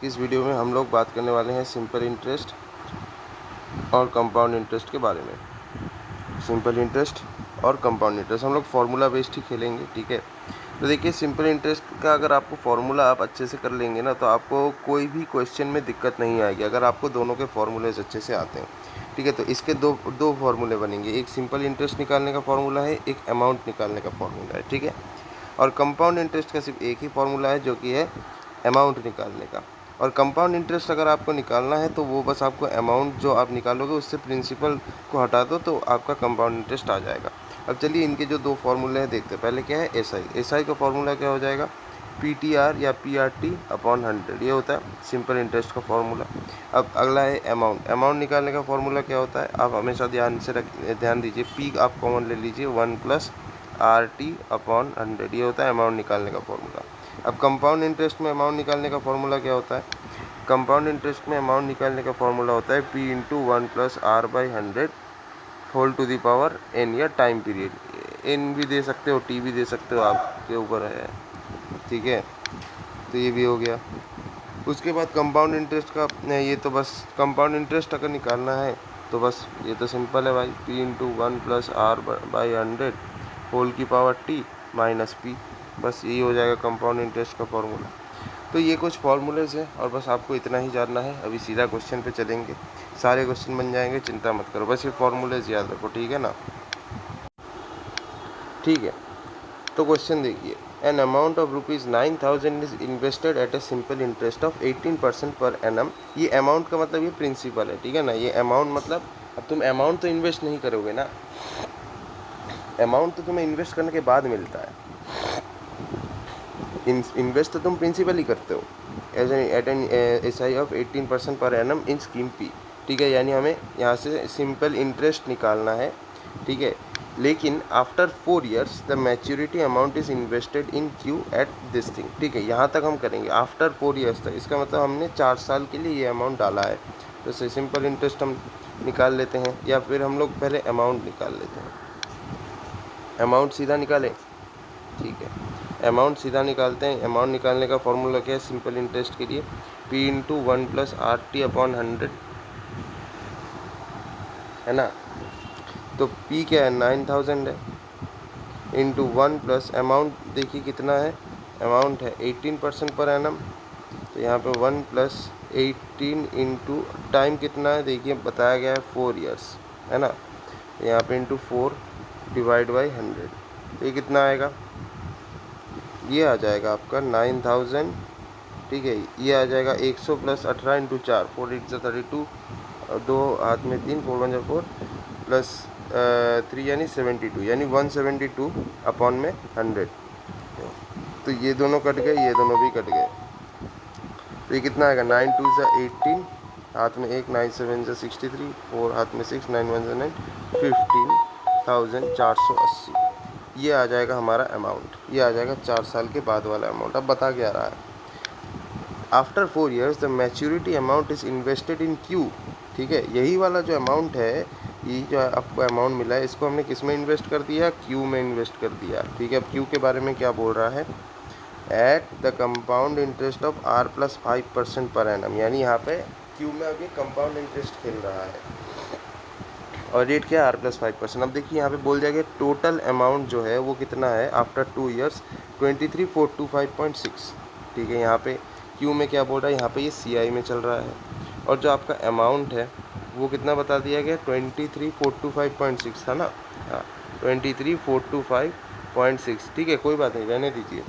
इस वीडियो में हम लोग बात करने वाले हैं सिंपल इंटरेस्ट और कंपाउंड इंटरेस्ट के बारे में। सिंपल इंटरेस्ट और कंपाउंड इंटरेस्ट हम लोग फार्मूला बेस्ड ही खेलेंगे, ठीक है। तो देखिए, सिंपल इंटरेस्ट का अगर आपको फार्मूला आप अच्छे से कर लेंगे ना, तो आपको कोई भी क्वेश्चन में दिक्कत नहीं आएगी अगर आपको दोनों के फार्मूलेज अच्छे से आते हैं, ठीक है। तो इसके दो दो फार्मूले बनेंगे, एक सिंपल इंटरेस्ट निकालने का फार्मूला है, एक अमाउंट निकालने का फार्मूला है, ठीक है। और कंपाउंड इंटरेस्ट का सिर्फ एक ही फार्मूला है, जो कि है अमाउंट निकालने का। और कंपाउंड इंटरेस्ट अगर आपको निकालना है तो वो बस आपको अमाउंट जो आप निकालोगे उससे प्रिंसिपल को हटा दो तो आपका कंपाउंड इंटरेस्ट आ जाएगा। अब चलिए इनके जो दो फार्मूले हैं देखते हैं। पहले क्या है, एसआई का फार्मूला क्या हो जाएगा, पीटीआर या पीआरटी अपॉन 100, ये होता है सिंपल इंटरेस्ट का फार्मूला। अब अगला है अमाउंट निकालने का फार्मूला क्या होता है, आप हमेशा ध्यान दीजिए, पी आप कॉमन ले लीजिए, 1 + RT अपॉन 100, ये होता है अमाउंट निकालने का फार्मूला। अब कंपाउंड इंटरेस्ट में अमाउंट निकालने का फार्मूला क्या होता है, कंपाउंड इंटरेस्ट में अमाउंट निकालने का फार्मूला होता है P × 1 + R/100 whole to the power n, या टाइम पीरियड, n भी दे सकते हो, t भी दे सकते हो, आपके ऊपर है, ठीक है। तो ये भी हो गया। उसके बाद कंपाउंड इंटरेस्ट का ये तो बस कंपाउंड इंटरेस्ट अगर निकालना है तो बस ये तो सिंपल है भाई, P × 1 + R/100 होल की पावर t - p, बस यही हो जाएगा कंपाउंड इंटरेस्ट का फार्मूला। तो ये कुछ फार्मूलेज हैं और बस आपको इतना ही जानना है। अभी सीधा क्वेश्चन पे चलेंगे, सारे क्वेश्चन बन जाएंगे, चिंता मत करो, बस ये फार्मूलेज याद रखो, ठीक है ना। ठीक है, तो क्वेश्चन देखिए, an amount of ₹9,000 is invested eight A simple interest of 18% per annum. ये अमाउंट का मतलब ये प्रिंसिपल है, ठीक है ना। ये अमाउंट मतलब, अब तुम अमाउंट तो इन्वेस्ट नहीं करोगे ना, अमाउंट तो तुम्हें इन्वेस्ट करने के बाद मिलता है, इन्वेस्ट तो तुम प्रिंसिपल ही करते हो as at an SI of 18% per annum in scheme P, ठीक है। यानी हमें यहाँ से सिंपल इंटरेस्ट निकालना है, ठीक है। लेकिन after 4 years the maturity amount is invested in Q at this thing, ठीक है। यहाँ तक हम करेंगे आफ्टर 4 years तक, इसका मतलब हमने 4 साल के लिए ये अमाउंट डाला है, तो सिंपल इंटरेस्ट हम निकाल लेते हैं, या फिर हम लोग पहले अमाउंट निकाल लेते हैं। अमाउंट सीधा निकालें, ठीक है, अमाउंट सीधा निकालते हैं। अमाउंट निकालने का फॉर्मूला क्या है सिंपल इंटरेस्ट के लिए, P × 1 + RT अपॉन 100, है ना। तो P क्या है, 9,000 है, इंटू 1 + अमाउंट देखिए कितना है, अमाउंट है 18% पर एनम, तो यहाँ पे 1 + 18 इंटू टाइम कितना है, देखिए बताया गया है 4 years, है ना। तो यहाँ पे इंटू 4 डिवाइड बाई 100, तो ये कितना आएगा, ये आ जाएगा आपका 9,000, ठीक है। ये आ जाएगा 100 + 18 इंटू 4, 4 × 32, और 2 हाथ में 3, 4 × 1 4 प्लस 3 यानी 72, यानी 172 अपॉन में 100। तो ये दोनों कट गए, ये दोनों भी कट गए, तो ये कितना आएगा, 9 × 2 = 18, हाथ में 1, 9 × 7 = 63, 4 हाथ में 6, 9 × 1 = 9, 15,480, ये आ जाएगा हमारा अमाउंट। ये आ जाएगा 4 साल के बाद वाला अमाउंट। अब बता क्या रहा है, after 4 years the maturity amount is invested in Q, ठीक है। यही वाला जो अमाउंट है, ये जो आपको अमाउंट मिला है, इसको हमने किस में इन्वेस्ट कर दिया, क्यू में इन्वेस्ट कर दिया, ठीक है। अब क्यू के बारे में क्या बोल रहा है, at the compound interest of R + 5% per annum, यानी यहाँ पे क्यू में अभी कंपाउंड इंटरेस्ट खेल रहा है, और रेट क्या है, R + 5%। अब देखिए यहाँ पे बोल दिया गया टोटल अमाउंट जो है वो कितना है आफ्टर 2 years, 23,425.6, ठीक है। यहाँ पे क्यू में क्या बोल रहा है, यहाँ पे ये CI में चल रहा है, और जो आपका अमाउंट है वो कितना बता दिया गया, 23,425.6 था ना, हाँ 23,425.6, ठीक है। कोई बात नहीं, रहने दीजिए।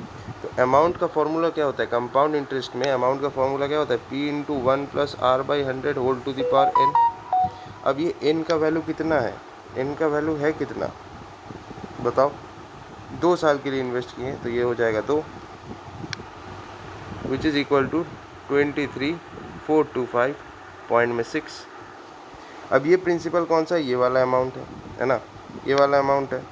तो अमाउंट का फॉर्मूला क्या होता है, कंपाउंड इंटरेस्ट में अमाउंट का फॉर्मूला क्या होता है, P × 1 + R/100 whole to the power n। अब ये n का वैल्यू कितना है, n का वैल्यू है कितना बताओ, 2 साल के लिए इन्वेस्ट किए, तो ये हो जाएगा 2, विच इज़ इक्वल टू 23,425.6। अब ये प्रिंसिपल कौन सा है, ये वाला अमाउंट है ना, ये वाला अमाउंट है।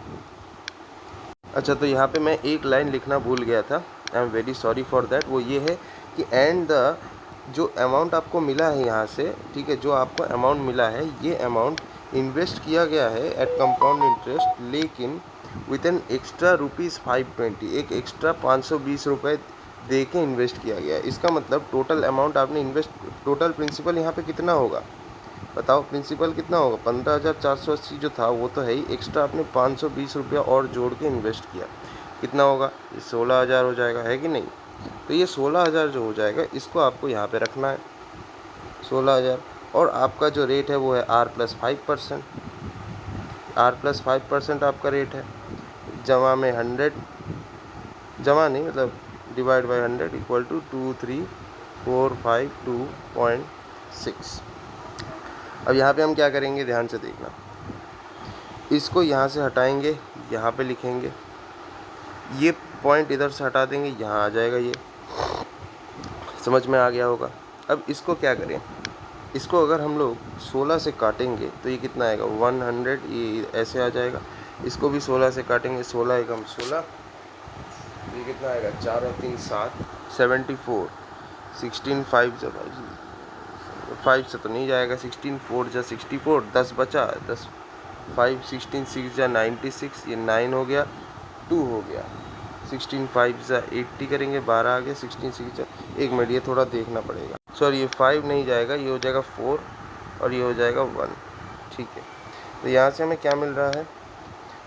अच्छा, तो यहाँ पे मैं एक लाइन लिखना भूल गया था, I am very sorry for that. वो ये है कि एंड द, जो अमाउंट आपको मिला है यहाँ से, ठीक है, जो आपको अमाउंट मिला है, ये अमाउंट इन्वेस्ट किया गया है एट कंपाउंड इंटरेस्ट, लेकिन विद एन एक्स्ट्रा ₹520, एक एक्स्ट्रा 520 रुपये दे के इन्वेस्ट किया गया। इसका मतलब टोटल अमाउंट आपने इन्वेस्ट, टोटल प्रिंसिपल यहाँ पे कितना होगा बताओ, प्रिंसिपल कितना होगा? 15,480 जो था वो तो है ही, एक्स्ट्रा आपने 520 रुपया और जोड़ के इन्वेस्ट किया, कितना होगा? ये 16,000 हो जाएगा, है कि नहीं? तो ये 16,000 जो हो जाएगा इसको आपको यहाँ पे रखना है 16,000, और आपका जो रेट है वो है R+5%। R+5% आपका रेट है, जमा में 100, जमा नहीं मतलब डिवाइड बाई 100 इक्वल टू 23,452.6। अब यहाँ पे हम क्या करेंगे, ध्यान से देखना, इसको यहाँ से हटाएंगे, यहाँ पे लिखेंगे, ये पॉइंट इधर से हटा देंगे, यहाँ आ जाएगा, ये समझ में आ गया होगा। अब इसको क्या करें, इसको अगर हम लोग 16 से काटेंगे तो ये कितना आएगा 100, ये ऐसे आ जाएगा। इसको भी 16 से काटेंगे, 16 एकम 16, ये कितना आएगा 4 और 3 7, 74, 16 5 जब 5 से तो नहीं जाएगा, 16 4 जा 64, 10 बचा, 10 5 16 6 जा 96, ये 9 हो गया, 2 हो गया, 16 5 जा 80 करेंगे, 12 आ गया, 16 6 जा, एक मिनट ये थोड़ा देखना पड़ेगा, सॉरी ये 5 नहीं जाएगा, ये हो जाएगा 4 और ये हो जाएगा 1, ठीक है। तो यहाँ से हमें क्या मिल रहा है,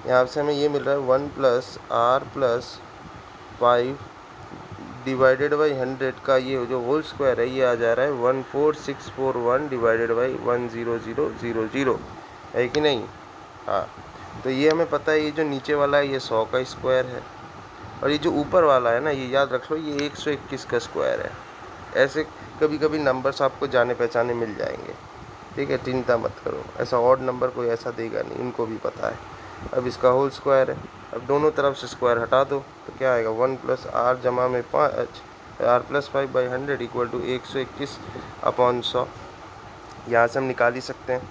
यहाँ से हमें ये मिल रहा है 1 + R+5 डिवाइडेड बाई 100 का ये जो होल स्क्वायर है ये आ जा रहा है 14641 डिवाइडेड बाई 10000, है कि नहीं? हाँ, तो ये हमें पता है, ये जो नीचे वाला है ये 100 का स्क्वायर है, और ये जो ऊपर वाला है ना, ये याद रख लो, ये 121 का स्क्वायर है। ऐसे कभी कभी नंबर्स आपको जाने पहचाने मिल जाएंगे, ठीक है, चिंता मत करो, ऐसा ऑड नंबर कोई ऐसा देगा नहीं, इनको भी पता है। अब इसका होल स्क्वायर है, अब दोनों तरफ से स्क्वायर हटा दो तो क्या आएगा 1 + R जमा में 5 R+5/100 इक्वल टू 121/100, यहाँ से हम निकाल ही सकते हैं।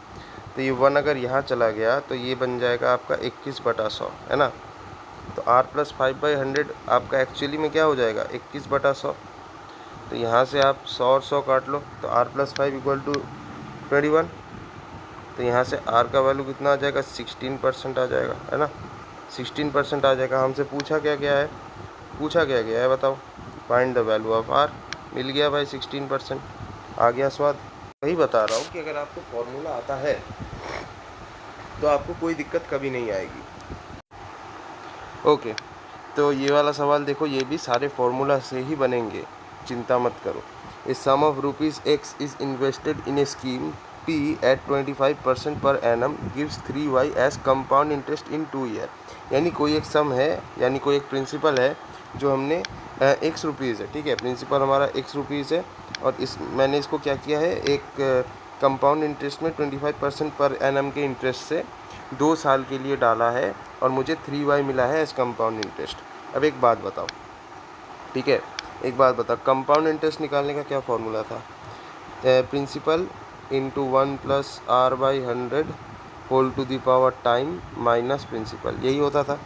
तो ये 1 अगर यहाँ चला गया तो ये बन जाएगा आपका 21/100, है ना? तो R+5/100 आपका एक्चुअली में क्या हो जाएगा 21/100। तो यहाँ से आप 100 और 100 काट लो तो R+5 इक्वल टू 21। तो यहाँ से R का वैल्यू कितना आ जाएगा 16% आ जाएगा, है ना? 16% आ जाएगा। हमसे पूछा क्या गया है, पूछा क्या गया है बताओ, find the value of R। मिल गया भाई 16%, आ गया स्वाद। वही बता रहा हूँ कि अगर आपको फॉर्मूला आता है तो आपको कोई दिक्कत कभी नहीं आएगी। ओके, तो ये वाला सवाल देखो, ये भी सारे फॉर्मूला से ही बनेंगे, चिंता मत करो। A sum of ₹X is invested in a scheme P at 25% per annum gives 3y as compound interest in 2 year. यानी कोई एक सम है, यानी कोई एक प्रिंसिपल है जो हमने X रुपीज़ है, ठीक है, प्रिंसिपल हमारा X रुपीज़ है, और मैंने इसको क्या किया है, एक कंपाउंड इंटरेस्ट में 25% पर एनम के इंटरेस्ट से 2 साल के लिए डाला है, और मुझे 3y मिला है एज कंपाउंड इंटरेस्ट। अब एक बात बताओ, ठीक है, एक बात बताओ, कंपाउंड इंटरेस्ट निकालने का क्या फॉर्मूला था? Principal into 1 + R/100 whole to the power time minus principal, यही होता था।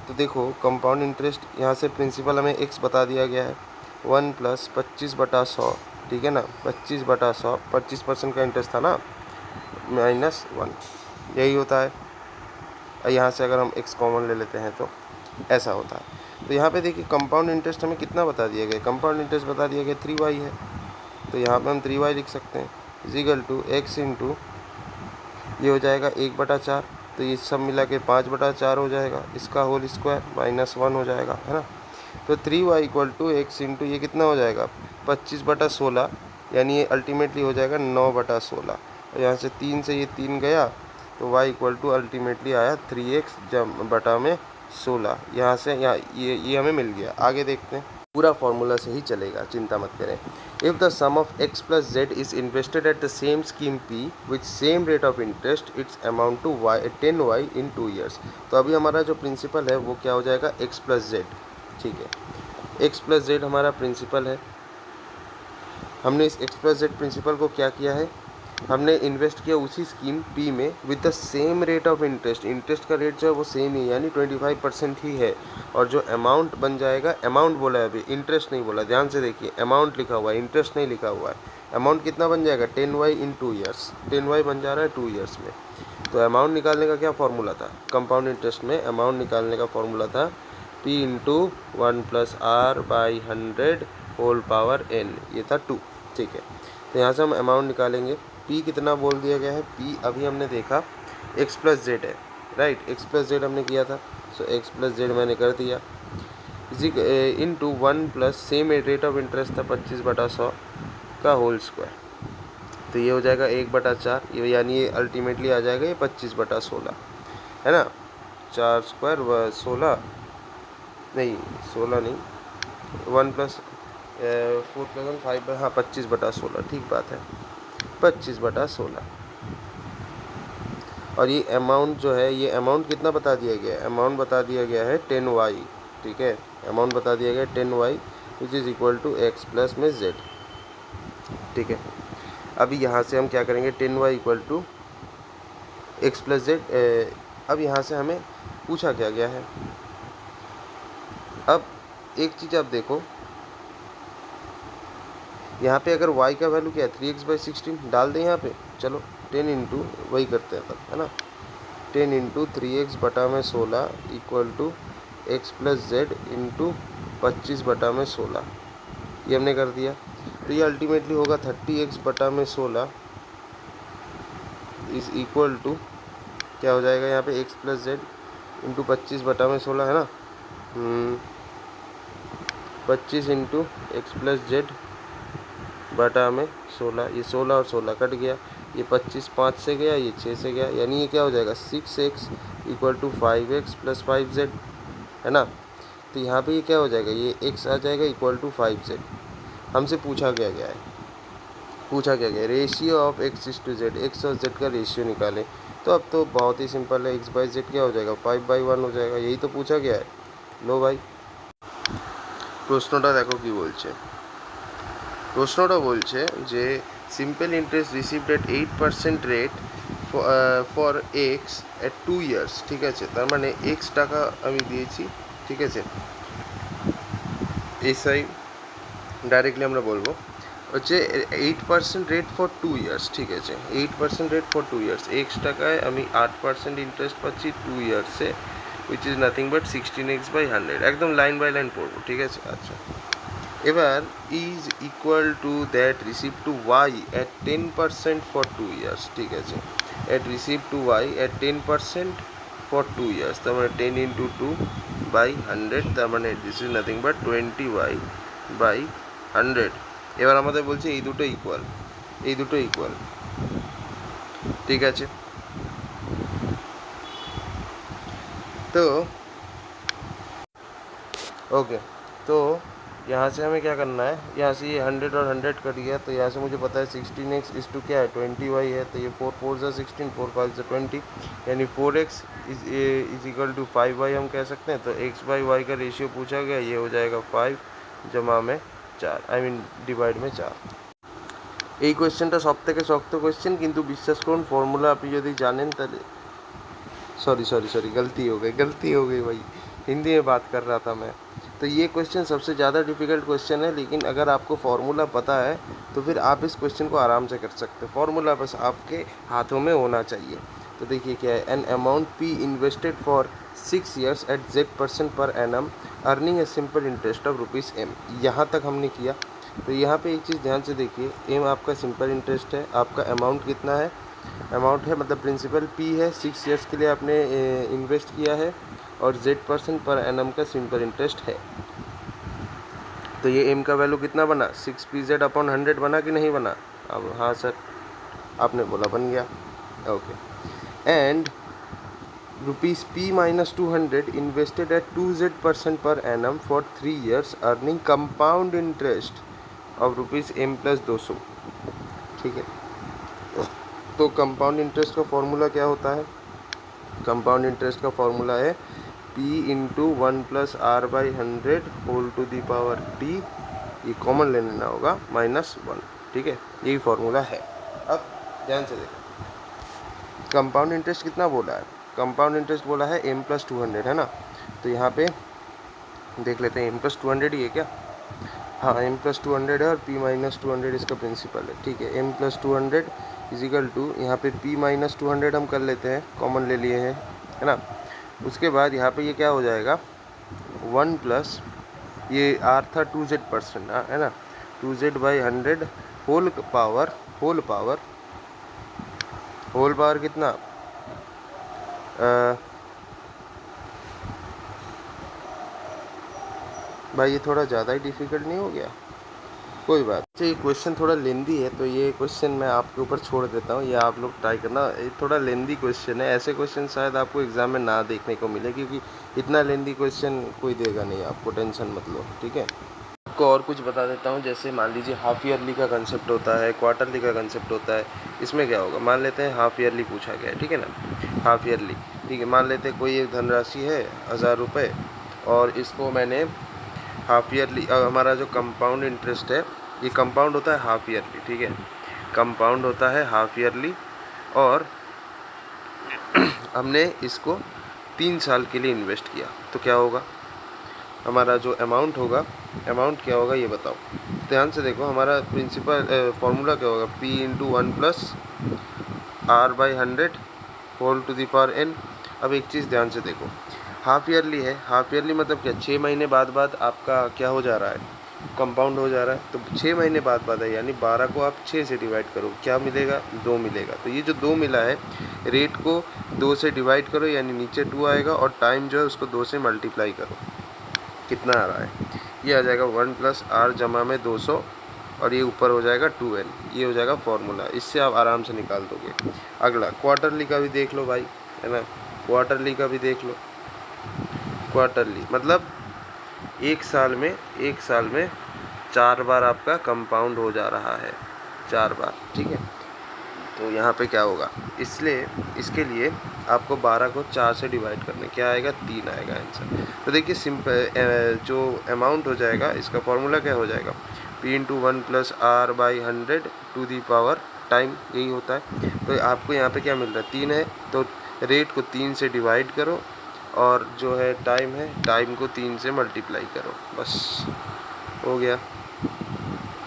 तो देखो कंपाउंड इंटरेस्ट, यहाँ से प्रिंसिपल हमें x बता दिया गया है, 1 + 25/100, ठीक है ना, 25/100, 25% का इंटरेस्ट था ना, -1, यही होता है। यहाँ से अगर हम x कॉमन ले लेते हैं तो ऐसा होता है। तो यहाँ पे देखिए कंपाउंड इंटरेस्ट हमें कितना बता दिया गया, कंपाउंड इंटरेस्ट बता दिया गया 3y है, तो यहाँ पे हम 3y लिख सकते हैं, इजिकल टू x इंटू ये हो जाएगा 1/4, तो ये सब मिला के 5/4 हो जाएगा, इसका होल स्क्वायर -1 हो जाएगा, है ना। तो 3y equal to x into ये कितना हो जाएगा 25/16, यानी ये अल्टीमेटली हो जाएगा 9/16, और यहाँ से 3 से ये 3 गया तो y इक्वल टू अल्टीमेटली आया 3x/16। यहाँ से यहाँ ये हमें मिल गया। आगे देखते हैं, पूरा फॉर्मूला से ही चलेगा, चिंता मत करें। If the sum of x + z is invested at the same scheme P with same rate of interest, it's amount to 10y in 2 years. तो अभी हमारा जो प्रिंसिपल है वो क्या हो जाएगा x + z, ठीक है, x + z हमारा प्रिंसिपल है। हमने इस x + z प्रिंसिपल को क्या किया है, हमने इन्वेस्ट किया उसी स्कीम P में with the same rate of interest, interest का रेट जो है वो सेम ही, यानी 25% ही है, और जो अमाउंट बन जाएगा, अमाउंट बोला है अभी, इंटरेस्ट नहीं बोला, ध्यान से देखिए, अमाउंट लिखा हुआ है, इंटरेस्ट नहीं लिखा हुआ है। अमाउंट कितना बन जाएगा 10y इन 2 ईयर्स, 10y बन जा रहा है 2 ईयर्स में। तो अमाउंट निकालने का क्या फॉर्मूला था, कंपाउंड इंटरेस्ट में अमाउंट निकालने का फॉर्मूला था p into 1+r/100 whole power n, ये था 2। ठीक है, तो यहाँ से हम अमाउंट निकालेंगे। p कितना बोल दिया गया है, p अभी हमने देखा x प्लस जेड है, राइट, x प्लस जेड हमने किया था, सो x प्लस जेड मैंने कर दिया into 1+ same rate of interest था 25/100 का होल स्क्वायर, तो ये हो जाएगा 1/4, ये यानी ये अल्टीमेटली आ जाएगा ये 25/16, है ना। 4 स्क्वायर 16 नहीं, 16 नहीं, 1+4+1 5, हाँ 25/16, ठीक बात है, 25/16। और ये अमाउंट जो है, ये अमाउंट कितना बता दिया गया है, अमाउंट बता दिया गया है 10y, ठीक है, अमाउंट बता दिया गया है 10y which is equal to x plus में z, ठीक है। अभी यहाँ से हम क्या करेंगे, 10y equal to x plus z. अब यहाँ से हमें पूछा क्या गया है, अब एक चीज़ आप देखो, यहाँ पे अगर y का वैल्यू क्या है 3x/16 डाल दें यहाँ पे, चलो 10 इंटू वही करते हैं तब, है ना, 10 into 3x/16 equal to x plus z into 25/16, ये हमने कर दिया। तो ये अल्टीमेटली होगा 30x/16 इज इक्वल टू क्या हो जाएगा यहाँ पे, x प्लस जेड इंटू 25/16, है ना, 25 इंटू एक्स प्लस जेड बटा में 16, ये 16 और 16 कट गया, ये 25 5 से गया, ये 6 से गया, यानी ये क्या हो जाएगा 6x equal to 5x plus 5z, है ना। तो यहाँ पे ये क्या हो जाएगा, ये x आ जाएगा इक्वल टू 5z। हमसे पूछा क्या गया है, पूछा क्या गया, रेशियो ऑफ x/z, x और z का रेशियो निकालें। तो अब तो बहुत ही सिंपल है, x/z क्या हो जाएगा 5/1 हो जाएगा, यही तो पूछा गया है। लो भाई প্রশ্নটা দেখো কি বলছে, প্রশ্নটা বলছে যে simple interest received at 8% rate for x at 2 years, ঠিক আছে, তার মানে এক্স টাকা আমি দিয়েছি, ঠিক আছে, এসআই ডাইরেক্টলি আমরা বলবো হচ্ছে 8% রেট ফর 2 ইয়ার্স, ঠিক আছে, 8% রেট ফর 2 ইয়ার্স, এক্স টাকায় আমি 8% ইন্টারেস্ট পাচ্ছি 2 ইয়ার্সে, which is nothing but 16x/100, একদম লাইন বাই লাইন পড়বো, ঠিক আছে। আচ্ছা, এবার is equal to that receive to y at 10% for 2 years, ঠিক আছে, at receive to y at 10% for 2 years, তার মানে 10 ইন্টু 2/100, তার মানে this is nothing but 20y/100। এবার আমাদের বলছে এই দুটো ইকুয়াল, এই দুটো ইকুয়াল, ঠিক আছে। तो ओके, तो यहाँ से हमें क्या करना है, यहाँ से ये 100 और 100 कट गया, तो यहाँ से मुझे पता है 16x इस टू क्या है 20y है, तो ये 4 4 ज़ा 16, 4 5 ज़ा 20, यानी 4x is equal to 5y हम कह सकते हैं। तो x/y का रेशियो पूछा गया, ये हो जाएगा 5 जमा में 4, आई मीन डिवाइड में 4। এই কোয়েশ্চেনটা সবথেকে শক্ত কোয়েশ্চেন, কিন্তু বিশ্বাস করুন ফর্মুলা আপনি যদি জানেন তাহলে, सॉरी गलती हो गई भाई, हिंदी में बात कर रहा था मैं। तो ये क्वेश्चन सबसे ज़्यादा डिफ़िकल्ट क्वेश्चन है, लेकिन अगर आपको फार्मूला पता है तो फिर आप इस क्वेश्चन को आराम से कर सकते हो, फार्मूला बस आपके हाथों में होना चाहिए। तो देखिए क्या है, an amount P invested for 6 years at z% per annum earning a simple interest of ₹m, यहाँ तक हमने किया। तो यहाँ पे एक चीज़ ध्यान से देखिए, एम आपका सिंपल इंटरेस्ट है, आपका अमाउंट कितना है, अमाउंट है मतलब प्रिंसिपल p है, 6 years के लिए आपने इन्वेस्ट किया है, और z% पर एनम का सिंपल इंटरेस्ट है। तो ये m का वैल्यू कितना बना, 6pz/100 बना कि नहीं बना, अब हाँ सर आपने बोला बन गया, okay. And ₹p-200 invested at 2z% per annum for 3 years earning compound interest of ₹m+200, ठीक है। तो कंपाउंड इंटरेस्ट का फॉर्मूला क्या होता है, कंपाउंड इंटरेस्ट का फॉर्मूला है p into 1+r/100 whole to the power t, ये कॉमन ले लेना होगा, -1, ठीक है, यही फॉर्मूला है। अब ध्यान से देखो, कंपाउंड इंटरेस्ट कितना बोला है, कंपाउंड इंटरेस्ट बोला है m+200, है ना। तो यहाँ पे देख लेते हैं m+200 ही है क्या, हाँ m+200 है, और p-200 इसका प्रिंसिपल है, ठीक है। m+200 इजिकल टू यहाँ पे p-200 हम कर लेते हैं, कॉमन ले लिए हैं, है ना। उसके बाद यहाँ पे ये क्या हो जाएगा, 1 प्लस ये आर था 2z% है ना, 2z/100 होल पावर कितना भाई ये थोड़ा ज़्यादा ही डिफ़िकल्ट नहीं हो गया? कोई बात अच्छा, ये क्वेश्चन थोड़ा लेंदी है तो ये क्वेश्चन मैं आपके ऊपर छोड़ देता हूँ, ये आप लोग ट्राई करना। ये थोड़ा लेंदी क्वेश्चन है, ऐसे क्वेश्चन शायद आपको एग्ज़ाम में ना देखने को मिले, क्योंकि इतना लेंदी क्वेश्चन कोई देगा नहीं आपको, टेंशन मत लो, ठीक है। आपको और कुछ बता देता हूँ, जैसे मान लीजिए हाफ ईयरली का कंसेप्ट होता है, क्वार्टरली का कंसेप्ट होता है। इसमें क्या होगा, मान लेते हैं हाफ ईयरली पूछा गया है, ठीक है ना, हाफ ईयरली, ठीक है। मान लेते हैं कोई एक धनराशि है 1000 रुपये, और इसको मैंने हाफ ईयरली, हमारा जो कंपाउंड इंटरेस्ट है, ये कंपाउंड होता है हाफ ईयरली, ठीक है, कंपाउंड होता है हाफ ईयरली, और हमने इसको 3 साल के लिए इन्वेस्ट किया, तो क्या होगा हमारा जो अमाउंट होगा, अमाउंट क्या होगा ये बताओ। ध्यान से देखो, हमारा प्रिंसिपल फॉर्मूला क्या होगा, P × 1 + R/100 whole to the power n। अब एक चीज़ ध्यान से देखो, हाफ ईयरली है, हाफ ईयरली मतलब क्या, 6 महीने बाद आपका क्या हो जा रहा है, कंपाउंड हो जा रहा है। तो 6 महीने बाद है, यानी 12 को आप 6 से डिवाइड करो, क्या मिलेगा, 2 मिलेगा। तो ये जो 2 मिला है, रेट को 2 से डिवाइड करो, यानी नीचे 2 आएगा, और टाइम जो है उसको 2 से मल्टीप्लाई करो, कितना आ रहा है, ये आ जाएगा 1 + R जमा में 200, और ये ऊपर हो जाएगा 2n, ये हो जाएगा फॉर्मूला, इससे आप आराम से निकाल दोगे। अगला क्वार्टरली का भी देख लो भाई, है ना, क्वार्टरली का भी देख लो। क्वार्टरली मतलब एक साल में 4 बार आपका कंपाउंड हो जा रहा है, 4 बार, ठीक है। तो यहाँ पे क्या होगा, इसलिए इसके लिए आपको 12 को 4 से डिवाइड करना, क्या आएगा, 3 आएगा आंसर। तो देखिए सिंपल जो अमाउंट हो जाएगा, इसका फॉर्मूला क्या हो जाएगा, P × 1 + R/100 to the power time, यही होता है। तो आपको यहाँ पे क्या मिल रहा है, 3 है, तो रेट को 3 से डिवाइड करो, और जो है टाइम है, टाइम को 3 से मल्टीप्लाई करो, बस हो गया,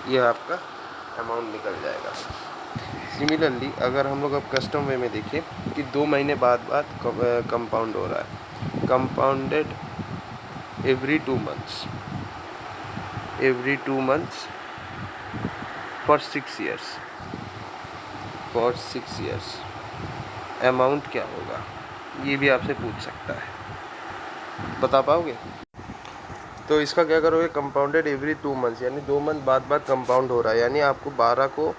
ये आपका अमाउंट निकल जाएगा। सिमिलरली अगर हम लोग अब कस्टम वे में देखें कि 2 महीने बाद कंपाउंड हो रहा है, compounded every 2 months for 6 years, amount क्या होगा, ये भी आपसे पूछ सकता है, बता पाओगे? तो इसका क्या करोगे, कंपाउंडेड एवरी 2 मंथ्स, यानी 2 मंथ बाद कंपाउंड हो रहा है, यानी आपको 12 को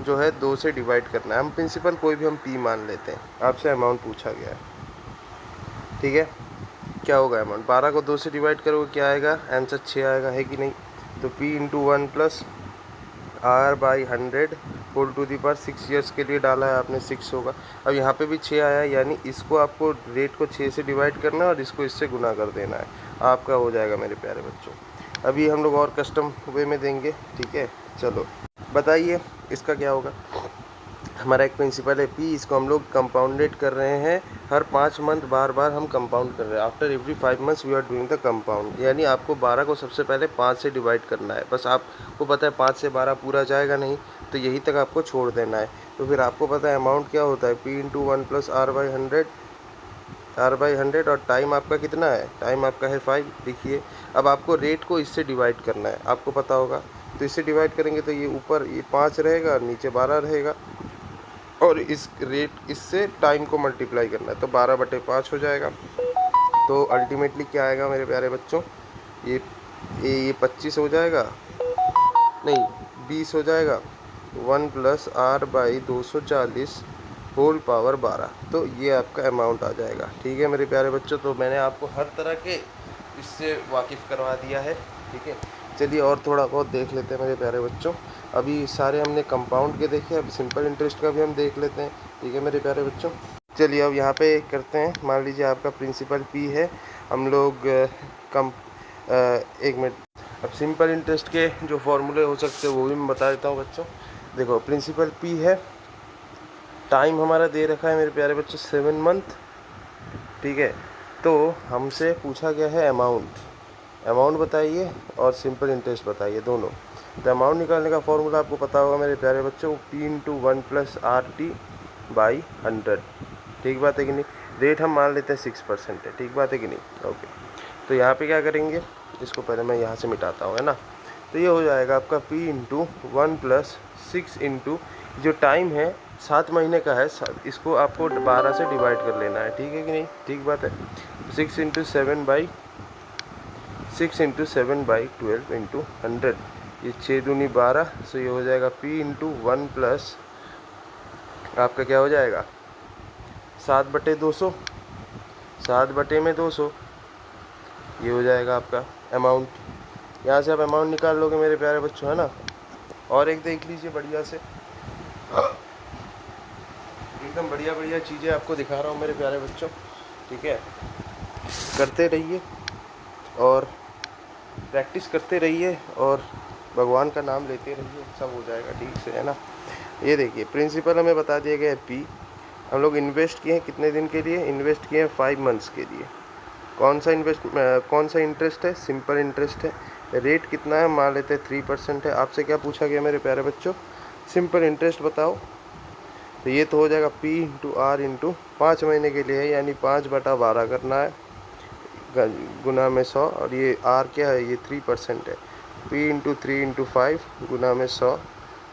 जो है 2 से डिवाइड करना है। हम प्रिंसिपल कोई भी हम P मान लेते हैं, आपसे अमाउंट पूछा गया है, ठीक है। क्या होगा अमाउंट, 12 को 2 से डिवाइड करोगे, क्या आएगा आंसर, 6 आएगा, है कि नहीं। तो P × 1 + R/100 whole to the power 6 years के लिए डाला है आपने, 6 होगा। अब यहाँ पे भी 6 आया है, यानी इसको आपको रेट को 6 से डिवाइड करना है, और इसको इससे गुना कर देना है, आपका हो जाएगा मेरे प्यारे बच्चों। अभी हम लोग और कस्टम वे में देंगे, ठीक है। चलो बताइए इसका क्या होगा, हमारा एक प्रिंसिपल है P, इसको हम लोग कंपाउंडेड कर रहे हैं, हर 5 मंथ बार हम कंपाउंड कर रहे हैं, after every 5 months we are doing the compound, यानी आपको 12 को सबसे पहले 5 से डिवाइड करना है, बस आपको पता है 5 से 12 पूरा जाएगा नहीं, तो यही तक आपको छोड़ देना है। तो फिर आपको पता है अमाउंट क्या होता है, P × 1 + R/100, और टाइम आपका कितना है, टाइम आपका है 5, देखिए। अब आपको रेट को इससे डिवाइड करना है, आपको पता होगा, तो इससे डिवाइड करेंगे तो ये ऊपर ये 5 रहेगा, नीचे 12 रहेगा, और इस रेट इससे टाइम को मल्टीप्लाई करना है, तो 12/5 हो जाएगा। तो अल्टीमेटली क्या आएगा मेरे प्यारे बच्चों, ये 25 हो जाएगा, नहीं 20 हो जाएगा, 1 + R/240 होल पावर 12, तो ये आपका अमाउंट आ जाएगा, ठीक है मेरे प्यारे बच्चों। तो मैंने आपको हर तरह के इससे वाकिफ़ करवा दिया है, ठीक है। चलिए और थोड़ा बहुत देख लेते हैं मेरे प्यारे बच्चों, अभी सारे हमने कंपाउंड के देखे, अब सिंपल इंटरेस्ट का भी हम देख लेते हैं, ठीक है मेरे प्यारे बच्चों। चलिए अब यहाँ पे करते हैं, मान लीजिए आपका प्रिंसिपल P है, हम लोग एक मिनट, अब सिंपल इंटरेस्ट के जो फॉर्मूले हो सकते हैं वो भी मैं बता देता हूँ बच्चों। देखो प्रिंसिपल P है, टाइम हमारा दे रखा है मेरे प्यारे बच्चों 7 मंथ, ठीक है। तो हमसे पूछा गया है अमाउंट बताइए और सिंपल इंटरेस्ट बताइए दोनों। तो अमाउंट निकालने का फॉर्मूला आपको पता होगा मेरे प्यारे बच्चों, P × 1 + RT/100, ठीक बात है कि नहीं। रेट हम मान लेते हैं 6% है, ठीक बात है कि नहीं, ओके। तो यहाँ पे क्या करेंगे, इसको पहले मैं यहाँ से मिटाता हूँ, है ना। तो ये हो जाएगा आपका p इंटू 1+6 इंटू जो टाइम है 7 महीने का है, इसको आपको 12 से डिवाइड कर लेना है, ठीक है कि नहीं, ठीक बात है। 6 इंटू 7/12 इंटू 100, ये 6 दूनी 12, सो ये हो जाएगा p इंटू 1 प्लस आपका क्या हो जाएगा 7/200, 7/200, ये हो जाएगा आपका अमाउंट। यहाँ से आप अमाउंट निकाल लोगे मेरे प्यारे बच्चों, है ना। और एक देख लीजिए बढ़िया से, एकदम बढ़िया बढ़िया चीज़ें आपको दिखा रहा हूँ मेरे प्यारे बच्चों, ठीक है। करते रहिए और प्रैक्टिस करते रहिए और भगवान का नाम लेते रहिए, सब हो जाएगा ठीक से, है ना। ये देखिए प्रिंसिपल हमें बता दिया गया है पी, हम लोग इन्वेस्ट किए हैं कितने दिन के लिए, इन्वेस्ट किए हैं 5 मंथ्स के लिए। कौन सा इंटरेस्ट है, सिंपल इंटरेस्ट है। रेट कितना है, मान लेते हैं 3% है। आपसे क्या पूछा गया मेरे प्यारे बच्चों, सिंपल इंटरेस्ट बताओ। तो ये तो हो जाएगा P इंटू आर इंटू 5 महीने के लिए है, यानी 5/12 करना है गुना में 100, और ये R क्या है, ये 3% है। P इंटू 3 इंटू 5 गुना में 100,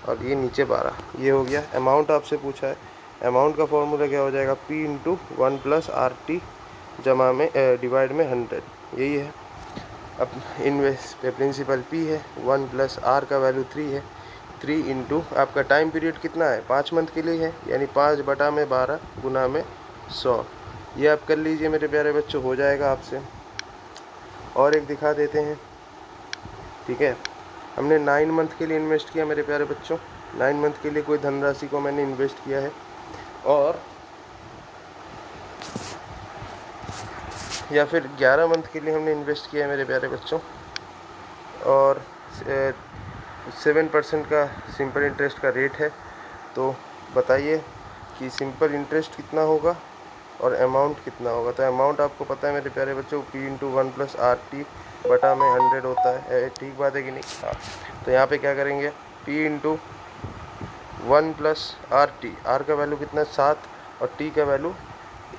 और ये नीचे 12, ये हो गया। अमाउंट आपसे पूछा है, अमाउंट का फॉर्मूला क्या हो जाएगा, P इंटू 1 प्लस RT जमा में डिवाइड में 100, यही है। अब इन्वेस्ट प्रिंसिपल P है, 1 प्लस R का वैल्यू 3 है, 3 इंटू आपका टाइम पीरियड कितना है, 5 मंथ के लिए है, यानी 5/12 गुना में 100, ये आप कर लीजिए मेरे प्यारे बच्चों, हो जाएगा आपसे। और एक दिखा देते हैं, ठीक है। हमने 9 मंथ के लिए इन्वेस्ट किया मेरे प्यारे बच्चों, 9 मंथ के लिए कोई धनराशि को मैंने इन्वेस्ट किया है, और या फिर 11 मंथ के लिए हमने इन्वेस्ट किया है मेरे प्यारे बच्चों, और 7% का सिंपल इंटरेस्ट का रेट है। तो बताइए कि सिंपल इंटरेस्ट कितना होगा और अमाउंट कितना होगा। तो अमाउंट आपको पता है मेरे प्यारे बच्चों, P इंटू 1 प्लस RT बटा में 100 होता है, ठीक बात है कि नहीं। हाँ, तो यहाँ पे क्या करेंगे, P into 1 plus RT, R का वैल्यू कितना है 7, और T का वैल्यू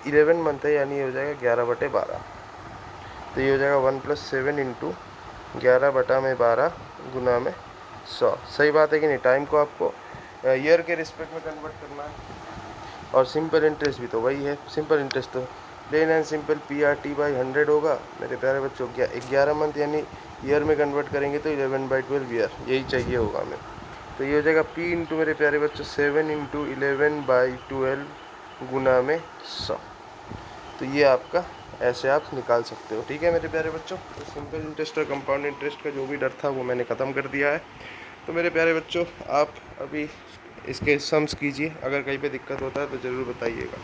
11 मंथ है, यानी ये हो जाएगा 11/12। तो ये हो जाएगा 1 प्लस 7 इंटू 11/12 गुना में 100, सही बात है कि नहीं। टाइम को आपको ईयर के रिस्पेक्ट में कन्वर्ट करना है, और सिंपल इंटरेस्ट भी तो वही है, सिंपल इंटरेस्ट तो प्लेन एंड सिंपल PRT/100 होगा मेरे प्यारे बच्चों। 11 मंथ यानी ईयर में कन्वर्ट करेंगे तो 11/12 ईयर, यही चाहिए होगा हमें। तो ये हो जाएगा P इंटू मेरे प्यारे बच्चों 7 इंटू 11/12 गुना में 100। तो ये आपका ऐसे आप निकाल सकते हो, ठीक है मेरे प्यारे बच्चों। तो सिंपल इंटरेस्ट और कंपाउंड इंटरेस्ट का जो भी डर था वो मैंने ख़त्म कर दिया है। तो मेरे प्यारे बच्चों आप अभी इसके सम्स कीजिए, अगर कहीं पे दिक्कत होता है तो ज़रूर बताइएगा।